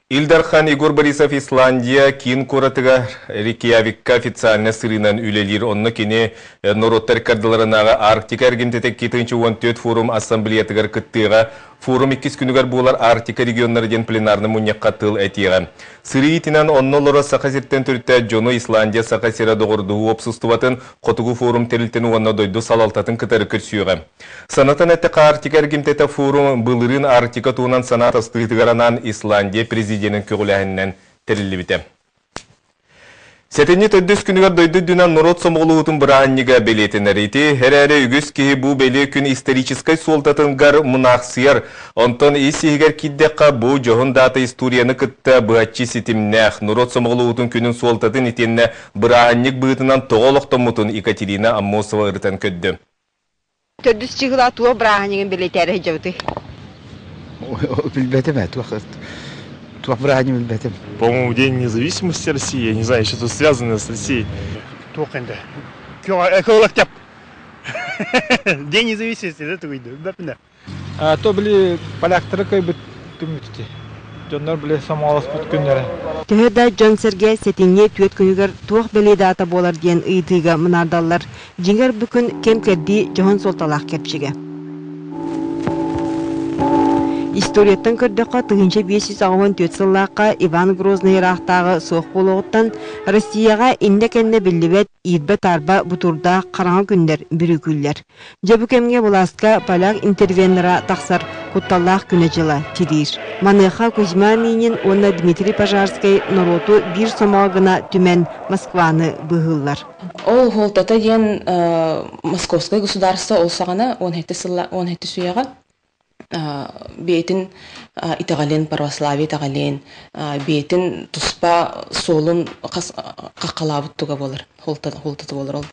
Илдархан Игорь Борисов Исландия кин коратыга Рикьявикка официально сырынан үлелер онны кене Нороттар кардыларынағы Арктика әргемтетек кетінші 14 форум ассамблеятыгар кыттыға форум 2 күнігер болар Арктика регионнарден пленарны мұнеққа тыл әтиға. Сыры итінен онны лора сақасеттен түртті Джоно Исландия сақасера доғырдығы опсыстыватын қотығы форум терілтені онны дойду салалтатын кытары көрсүйіға. Санатан әттіға Арктика әргемтеті форум бұлырын Арктика туынан санат астығытығаранан Исландия президентінің көгіләхіннен терілі біті. Сәтені төддіс күнігер дойды дүнен Норот Сомғылуытын бұранниға белетінер еті. Әрәрі үгіз кейі бұл беле күн историческай солтатынғар мұнақсияр. Онтон есігер киддеққа бұл жоғын даты историяны күтті бұғатчы сетімнәқ. Норот Сомғылуытын күнін солтатын етеніне бұранник бұғытынан тоғылықтан мұтын Екатерина Аммосова ұрытан көдді. Төддіс чығыла туы бұраннигін белетері жауды. По-моему, День независимости России, я не знаю, что-то связанное с Россией. День независимости, это выйдет, да? То были поляктары, как бы, тумите. Жондар были самолос под күннері. Төхеді Джон Серге сетінге түйет күнігер туық белей дата болар ден ұйдыға мұнардалар. Жеңер бүкін кем керді жоғын солталақ кепшіге. Историяттан көрдіққа 1564 сыллаққа Иван Грозный рақтағы соқ болуғыттан Россияға инде-кенне білдібет идбет арба бұтурда қараңы күндер бүрі күллер. Жабы кемге бұласқа поляк интервенера тақсар құтталлақ күні жылы тирир. Маныға Кузьма Минин, оны Дмитрий Пожарский Нороту бір сомағына түмен Москваны бұғыллар. Ол холтата ден Московское государство олсағана 17 сүйеға бейтин итагален православие тагален бейтин туспа солун какалабыттуга болар холтаты болар ол.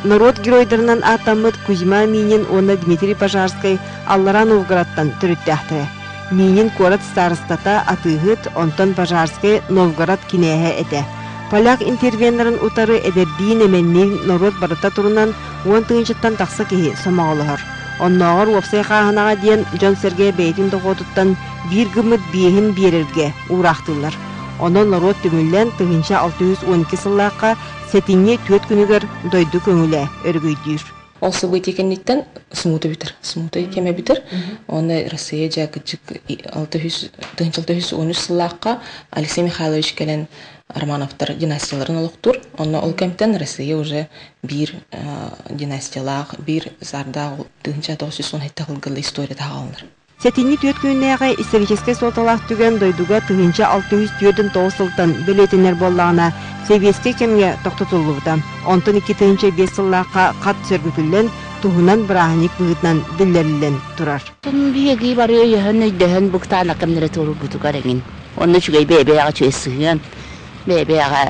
Народ геройдарынан атамыт Кузьма Минин, оны Дмитрий Пожарский Аллара Новгородтан түріттәхті. Минин корот старостата атыгыт, онтон Пожарский Новгород кинеге эте. Поляк интервенерін утары эдердиин эменнин народ барыта турунан 10-тыгынчыттан тақсы кеге сомағылығыр. Оннағыр опсай қағынаға дейін Джон Серге бейтін доғотыттан бір гымыт бейхін берерге урақтылар. Онын народ түмілден 612 сыллаққа сетінне түйет күнігер дойды көңілі өргөйдүйір. Ол событие кенниттен смуты битер. Смуты кеме битер. Оны Россия жакычык 613 сыллаққа Алексей Михайлович келен Романовтар династияларын олықтыр. Оны ол кемтен Россия уже bir династиялақ, bir зарда 1917 ғылғылы история тағалыныр. Сетинни түйет күннәғі историческай солталақ түген дойдуға 609 сылтан бөлетінер боллағына Севеске кемге тоқтытылуыда. Онтын 2005 сыллаққа қат сөргүтілден туғынан бірағыник бұғытнан білдерілден тұрар. Бейгі бары өйіғін өйдіғін бұқтан ақымдары тұру бұтуғар еңін. Оны жүгей бейбеяға чөй сүйген. Бейбеяға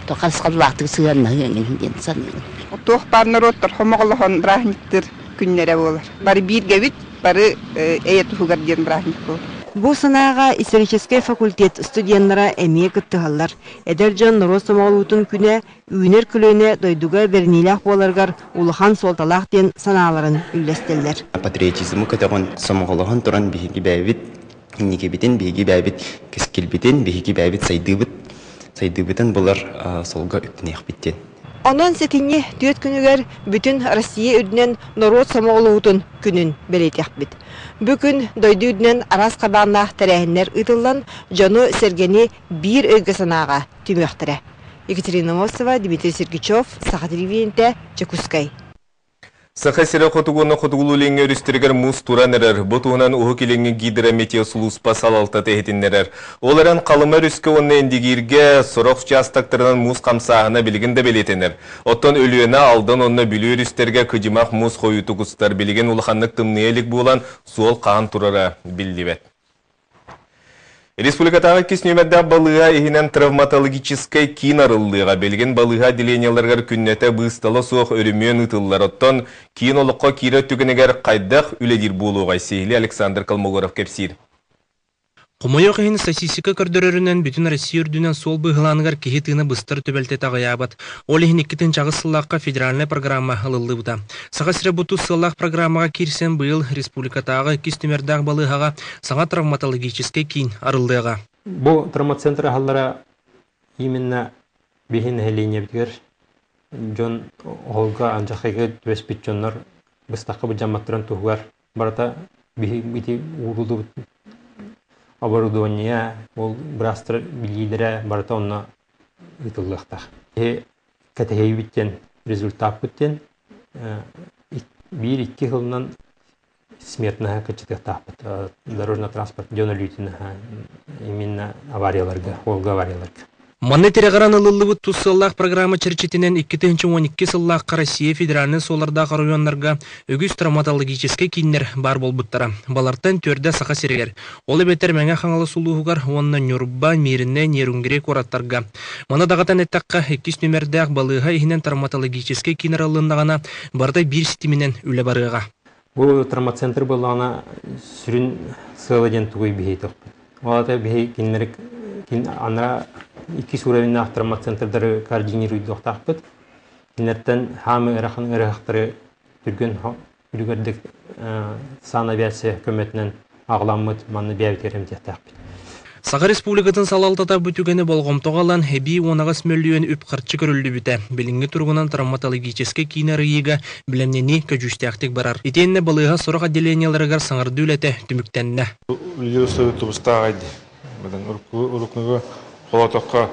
тоқасқалуақтығы сүйгенна еңін санығын. Тоқ бар народтар хомоғылығын бірағыниктер күннері болар. Бары бір гәвіт, бары әйет ұғығар ден бірағыник болар. Бұл санаға исторический факультет студенттары әмие күттіғалар. Әдер жан Норот Сомғылуытын күні үйінер күліне дойдуға бернилақ боларғар улыхан солталақ ден саналарын үлестелер. Патриотизмы көтіғын Сомғылығын тұран бейгі бәйбіт, инеке бітін бейгі бәйбіт кескел бітін, бейгі бәйбіт сайдыбытын бұлар солға үктінеқ біттен. Онан сетинне түйет күнігер бүтін Россия үдінен Норот Сомғылуытын күнін белетек бит. Бүкін дойды үдінен арас қабаннақ тәрәхінлер ұтылан Жону Сергені бір өйгі санаға түміқтірі. Екатерина Мосова, Дмитрий Сергичев, Саха телевидениеде, Чекускай. Сақасыра қотуғыны қотуғылуленге өрістіргер мұз туранырыр. Бұтуғынан ұғы келенге гидра метеосулуспа салалта тәхетінлерір. Оларан қалымар үскі онны әндегерге сұрақ жастақтырынан мұз қамсағына білгінді белетінір. Оттан өлуена алдан онны білі өрістерге күдімақ мұз қойуты құстар білген ұлықанлық тымны әлік болан суол қаған тұрара білдібет. Республикатағы кеснемәдді балыға ехінен травматологическай кинарылыға белген балыға деленияларғар күннеті бұсталы соқ өрімен ұтылылар. Оттан кейін олыққа кері түгінігер қайдақ үледір болуға сейілі Александр Калмогоров кепсир. Кумайо кыһын статистика көрдөрөрүнөн бүтүн Россия үрдүнөн сол быһылааныгар киһи тыына быстыр төбөлте тагыябат. Ол иһин 2 чагы сыллаакка федеральный программа ылыллыбыта. Сага сиребуту сыллаак программага кирсен быйыл республикатагы 2 түмөрдаак балыгага саңа травматологический кийин арылдыга. Бу травмацентр халлара именно бихин хелине битгер жон олга анжахайга төспитчоннор быстакка бу жаматтыран тугар барата бити урулду оборудование ол брастр билидере барата онна итыллыктар. Категория биттен результат биттен 1-2 жылдан смертная качествота дорожно-транспортная лютина именно аварияларга, олга аварияларга. Манны терегаран ылыллыбыт туссыллаах программа черчетинен 2012 сыллаакка Россия федеральный солардаах районнарга өгүс травматологический киннер бар болбуттара. Балартан төрдө сака сиригер. Ол эбетер меңе хаңалы сулуугар онна нюрба миринне нерунгерек ораттарга. Мана дагатан эттакка 2 нөмердаах балыга ихинен травматологический киннер алындагана барда 1 системинен үле барыга. Бу травмацентр булана сүрүн сыладен тугуй бейт. Олата бей киннерик ана 2 уровеньнах травмацентрдары координирует доктахпыт. Кинерттен хамы ырахан ырахтары түргөн үлгөрдүк санавиация көмөтүнөн агламыт манны бәйтерем тактаппыт. Сага республикатын салалтата бүтүгени болгомтогалан эби 10 миллион үп кырчы көрүлдү бүтө. Билинги тургунан травматологический кинерыйга билемнени көжүстяктык барар. Итенне балыга сорок отделенияларыгар саңырды үлете түмүктенне. Холотокка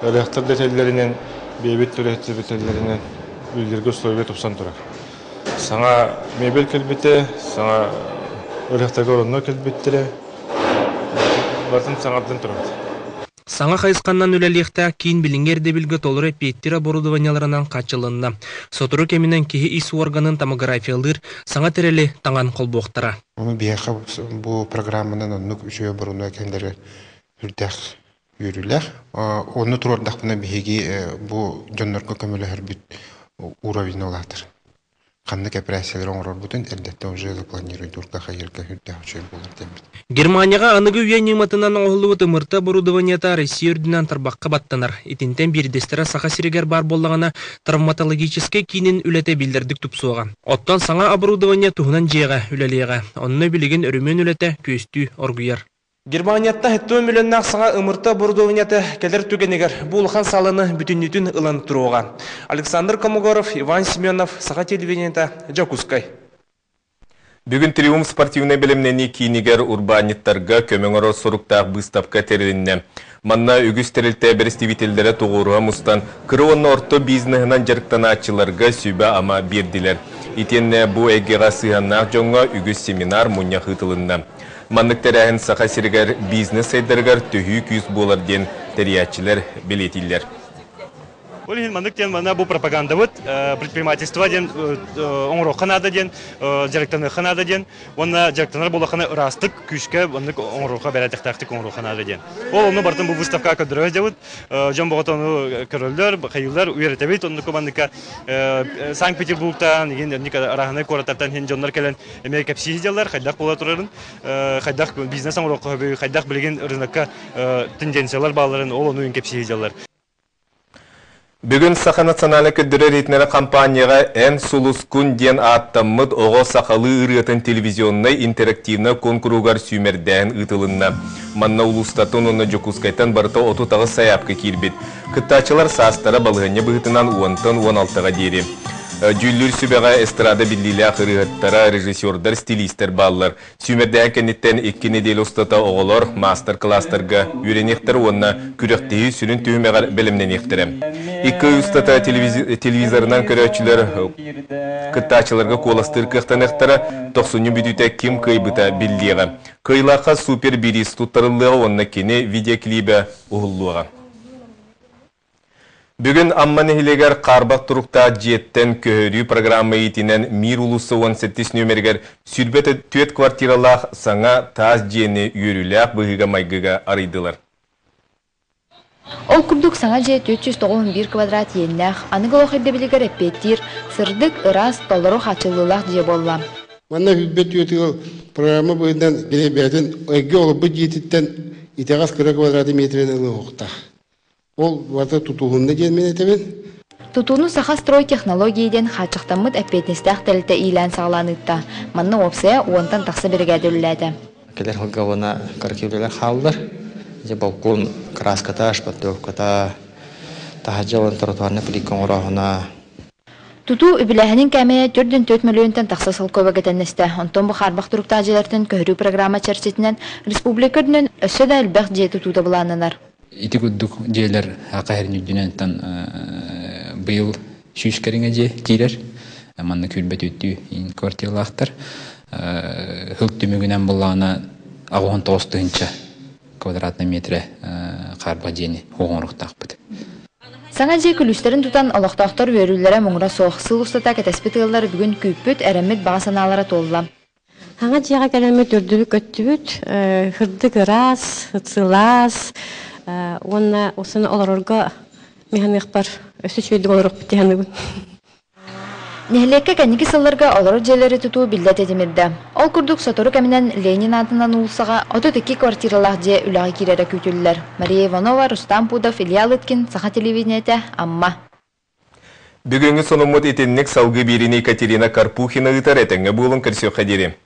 электр детеллеринен бейбит детеллеринен үлгерге условия тупсан турак. Саңа мебель келбите, саңа электрге орунна келбиттере. Батын саңардан турат. Саңа хайысканнан үлелиекте кийин билингерде билге толур эппеттир оборудованияларынан качылынна. Сотуру кеминен кихи ис органын томографиялыр саңа терели таңан колбоктара. Оны бияка бу программанын оннук үшөй боруна кендери үрдәк yürürler. Onu turordakpına bihigi bu jonnорго kömülehir bit уровень oladır. Kanlık operasyonlar oңорор бүтүн элдетте уже запланирует урка хайырга хүрдө учуй болор демир. Германияга аныгы уянниматынан оңолубут ымырта оборудованията Россия үрдүнөн тарбакка баттанар. Итинтен бир дестера сака сиригер бар боллагана травматологический кинин үлете билдирдик тупсуга. Оттон саңа оборудование туһунан жега үлелега. Онны билеген өрүмөн үлете көстү оргуяр. Германиятта 7 миллионнақ саңа ымырта бордовынята келер түгенегер булхан салыны бүтүннүтүн ылан туруга. Александр Комогоров, Иван Семенов, саха телевидениета Жакускай. Бүгін Триумф спортивный білімнені кейінігер урбаниттарға көмеңірі соруктақ бұстапқа терілінне. Манна үгіз терілті бірістивителдері тұғыруға мұстан кырыуынны орто бизнесінен жарықтан атчыларға сүйбі ама берділер. Итенне бұл әгеға сыйғаннақ жоңға үгіз семинар мұння қытылынна. Манныктарағын сақа сіргер бизнес айдырғар түйі күйіз болар ден тәриятчылар білетілер. Олин мандыктен мана бу пропаганда вот предпринимательство ден оңро ханада ден директорны ханада ден онна директорлар болаханы растык күшкә мандык оңроха бәрәтәк тактик оңро ханада ден. Ол оны бартын бу выставка кадрлар дәвит жан богатаны көрөлләр хайыллар уйрәтәбит онны командыка Санкт-Петербургтан ника араханы корататтан хин жоннар келен Америка психиялар хайдак була турарын хайдак бизнес оңро хайдак билген рынокка тенденциялар баларын ол оны психиялар. Бүгін Саха националы көддірі рейтінері компанияға ән сұлыс күн ден аттамыд оғы сақалы ұрғытын телевизионны интерактивны конкуругар сүймердән ұтылынна. Манна ұлыстатын оны жокускайтан барыта оту тағы саяпқы келбет. Күттачылар састары балғыны бұғытынан 10-16-ға дейірі. Жүллүр сүбәға эстрада биллилі ақырығыттара режиссердар, стилистер баллар. Сүймердән кәнеттен 2 недел ұстата оғылар мастер-кластарға үйренектер онына күректегі сүрін түймеғар білімнен ектірі. 2 ұстата телевизорынан көрәтшілер күттачыларға қоластыр қықтан ектірі 90 бүдіті кем қайбыта биллиға. Қайлақа супер бирис тұттарылыға онына кені видеоклибі ұғылуға. Бүгін амманы хилегер қарбақ тұрықта жеттен көхөрі программа етінен мир ұлысы 17 нөмергер сүрбеті 4 квартиралақ саңа таз жені үйіріләқ бұғыға майгыға арыйдылар. Ол күрдік саңа же 491 квадрат еннәқ, анығы оқырды білігер әппеттір, сырдық ырас толыру қачылылақ же болла. Манна хүббет үйетігі программа бұғыдан келебәтін, әйге олы бұд етіттен итегас кыра квадрат метрен ылы оқта. Ол вата тутуғында ден мен етебен. Тутуну саха строй технологияден хачықтамыд әппетнестәқ тәлті илән сағланытта. Манны опсая уонтан тақсы біргәді үлләді. Келер хылғавына каркеулелер қалдыр. Же балкон краската, шпатлевката, тахаджаван тротуарны пликон орағына. Туту үбіләхінің кәмея 4-4 миллионтан тақсы сыл көбәгетеннесті. Онтон бұқар бақтырықта ажелерден көрі программа чәрсетінен республикөрдінен өсі да әлбәқ же тутуды бұланынар. Ити күддік жейлер ақайырын үдінен быйыл шүйшкеріңе же кейлер. Манны күлбет өттүү квартиралақтар. Хылк түмігінен бұлағына ағуын 9 квадратный метре қарба жені оғынрықтақ бұд. Саңа же күлістерін тұтан олықтақтар өрілері мұңыра соғысыл ұстата кәтәспетілер бүгін күйппіт әрәмет бағасаналары толла. Аңа жеға кәлемет үрділі көттібіт, хырдық ырас, хытсылас, онна осыны оларорға механик бар, өсі чөйді оларық бітігені бұл. Нехлекке кәнекі сылларға олар жерлері тұту білдет едімерді. Ол күрдік Сатору кәмінен Ленин атынан ұлсаға 32 квартиралақ же үлағы керері көтілілер. Мария Иванова, Рустам Пудов, Илья Лыткин, Саха телевидениеті, Амма. Бүгінгі сонымыд етіннік салғы беріне Екатерина Карпухина ұтар әтіңі болын кірсе қадері.